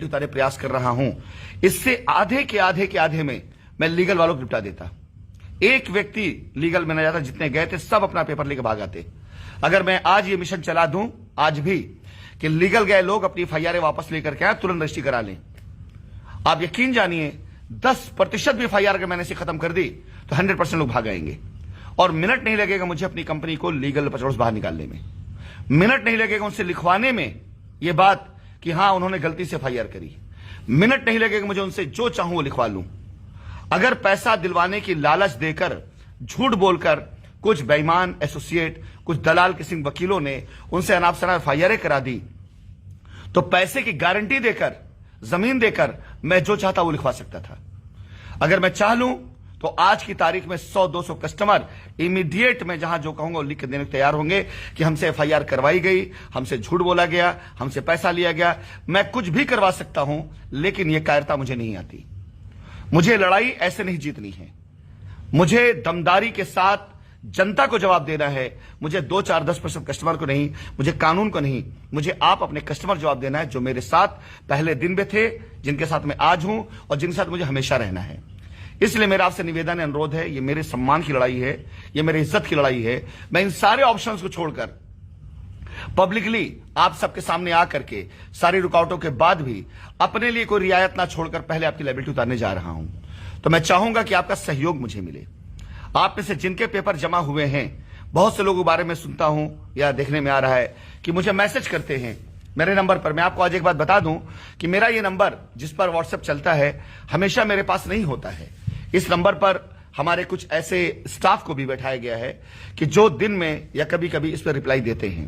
उतारे प्रयास कर रहा हूं। इससे आधे में मैं लीगल वालों को निपटा देता। एक व्यक्ति लीगल में न जाता, जितने गए थे सब अपना पेपर लेकर भाग आते। अगर मैं आज ये मिशन चला दूं आज भी कि लीगल गए लोग अपनी एफआईआर वापस लेकर के आए, तुरंत रजिस्ट्री करा लें, आप यकीन जानिए 10% भी एफआईआर अगर मैंने इसे खत्म कर दी तो 100% लोग भाग आएंगे। और मिनट नहीं लगेगा मुझे अपनी कंपनी को लीगल पचड़ों से बाहर निकालने में, मिनट नहीं लगेगा उनसे लिखवाने में यह बात कि हां उन्होंने गलती से एफआईआर करी, मिनट नहीं लगेगा मुझे उनसे जो चाहूं वो लिखवा लूं। अगर पैसा दिलवाने की लालच देकर झूठ बोलकर कुछ बेईमान एसोसिएट, कुछ दलाल किस्म वकीलों ने उनसे अनाप शनाप एफआईआर करा दी, तो पैसे की गारंटी देकर, जमीन देकर मैं जो चाहता वो लिखवा सकता था। अगर मैं चाह लूं तो आज की तारीख में 100-200 कस्टमर इमीडिएट मैं जहां जो कहूंगा लिख के देने को तैयार होंगे कि हमसे एफआईआर करवाई गई, हमसे झूठ बोला गया, हमसे पैसा लिया गया। मैं कुछ भी करवा सकता हूं, लेकिन यह कायरता मुझे नहीं आती। मुझे लड़ाई ऐसे नहीं जीतनी है, मुझे दमदारी के साथ जनता को जवाब देना है। मुझे 2-4-10% कस्टमर को नहीं, मुझे कानून को नहीं, मुझे आप अपने कस्टमर जवाब देना है जो मेरे साथ पहले दिन में थे, जिनके साथ मैं आज हूं और जिनके साथ मुझे हमेशा रहना है। इसलिए मेरा आपसे निवेदन, अनुरोध है, ये मेरे सम्मान की लड़ाई है, ये मेरी इज्जत की लड़ाई है। मैं इन सारे ऑप्शंस को छोड़कर पब्लिकली आप सबके सामने आकर के सारी रुकावटों के बाद भी अपने लिए कोई रियायत ना छोड़कर पहले आपकी लायबिलिटी उतारने जा रहा हूं। तो मैं चाहूंगा कि आपका सहयोग मुझे मिले। आप में से जिनके पेपर जमा हुए हैं, बहुत से लोगों के बारे में सुनता हूं या देखने में आ रहा है कि मुझे मैसेज करते हैं मेरे नंबर पर। मैं आपको आज एक बात बता दूं कि मेरा ये नंबर जिस पर व्हाट्सएप चलता है हमेशा मेरे पास नहीं होता है। इस नंबर पर हमारे कुछ ऐसे स्टाफ को भी बैठाया गया है कि जो दिन में या कभी कभी इस पर रिप्लाई देते हैं।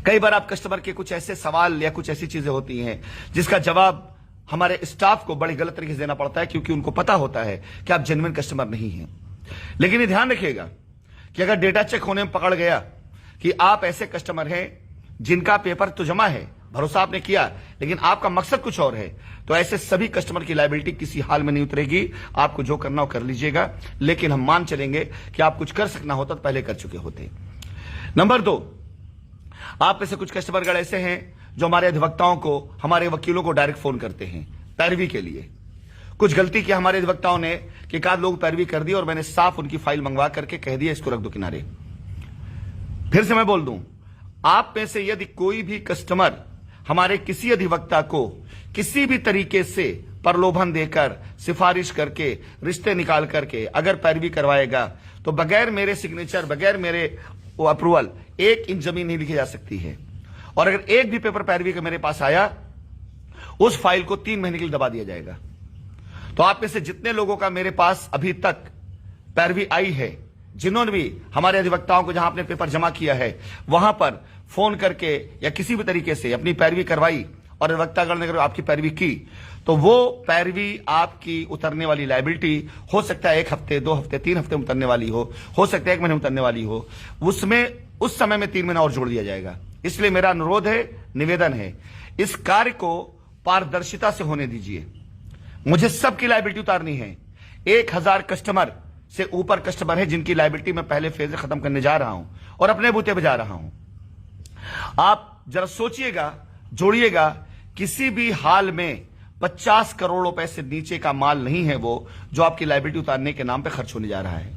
कई बार आप कस्टमर के कुछ ऐसे सवाल या कुछ ऐसी चीजें होती हैं जिसका जवाब हमारे स्टाफ को बड़ी गलत तरीके से देना पड़ता है, क्योंकि उनको पता होता है कि आप जेन्युइन कस्टमर नहीं हैं। लेकिन ये ध्यान रखिएगा कि अगर डेटा चेक होने में पकड़ गया कि आप ऐसे कस्टमर हैं जिनका पेपर तो जमा है, भरोसा आपने किया, लेकिन आपका मकसद कुछ और है, तो ऐसे सभी कस्टमर की लायबिलिटी किसी हाल में नहीं उतरेगी। आपको जो करना हो कर लीजिएगा, लेकिन हम मान चलेंगे कि आप कुछ कर सकना होता तो पहले कर चुके होते। नंबर 2, आप में से कुछ कस्टमर ऐसे हैं जो हमारे अधिवक्ताओं को, हमारे वकीलों को डायरेक्ट फोन करते हैं पैरवी के लिए। कुछ गलती की हमारे अधिवक्ताओं ने कि एक आध लोग पैरवी कर दी और मैंने साफ उनकी फाइल मंगवा करके कह दिया इसको रख दो किनारे। फिर से मैं बोल दूं, आप में से यदि कोई भी कस्टमर हमारे किसी अधिवक्ता को किसी भी तरीके से प्रलोभन देकर, सिफारिश करके, रिश्ते निकाल करके अगर पैरवी करवाएगा तो बगैर मेरे सिग्नेचर, बगैर मेरे अप्रूवल 1 इंच जमीन नहीं लिखी जा सकती है। और अगर एक भी पेपर पैरवी का मेरे पास आया, उस फाइल को 3 महीने के लिए दबा दिया जाएगा। तो आप में से जितने लोगों का मेरे पास अभी तक पैरवी आई है, जिन्होंने भी हमारे अधिवक्ताओं को जहां आपने पेपर जमा किया है वहां पर फोन करके या किसी भी तरीके से अपनी पैरवी करवाई और अधिवक्तागण ने अगर आपकी पैरवी की, तो वो पैरवी आपकी उतरने वाली लायबिलिटी हो सकता है 1 हफ्ते, 2 हफ्ते, 3 हफ्ते में उतरने वाली हो सकता है 1 महीने में उतरने वाली हो, उसमें उस समय में 3 महीना और जोड़ दिया जाएगा। इसलिए मेरा अनुरोध है, निवेदन है, इस कार्य को पारदर्शिता से होने दीजिए। मुझे सबकी लायबिलिटी उतारनी है। 1000 कस्टमर से ऊपर कस्टमर है जिनकी लायबिलिटी मैं पहले फेज में खत्म करने जा रहा हूं और अपने बूते पे जा रहा हूं। आप जरा सोचिएगा, जोड़िएगा, किसी भी हाल में 50 करोड़ रुपए से नीचे का माल नहीं है वो जो आपकी लायबिलिटी उतारने के नाम पे खर्च होने जा रहा है।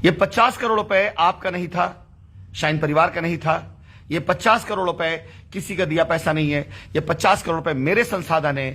ये 50 करोड़ रुपए आपका नहीं था, शाइन परिवार का नहीं था। ये 50 करोड़ रुपए किसी का दिया पैसा नहीं है। ये 50 करोड़ रुपए मेरे संसाधन है।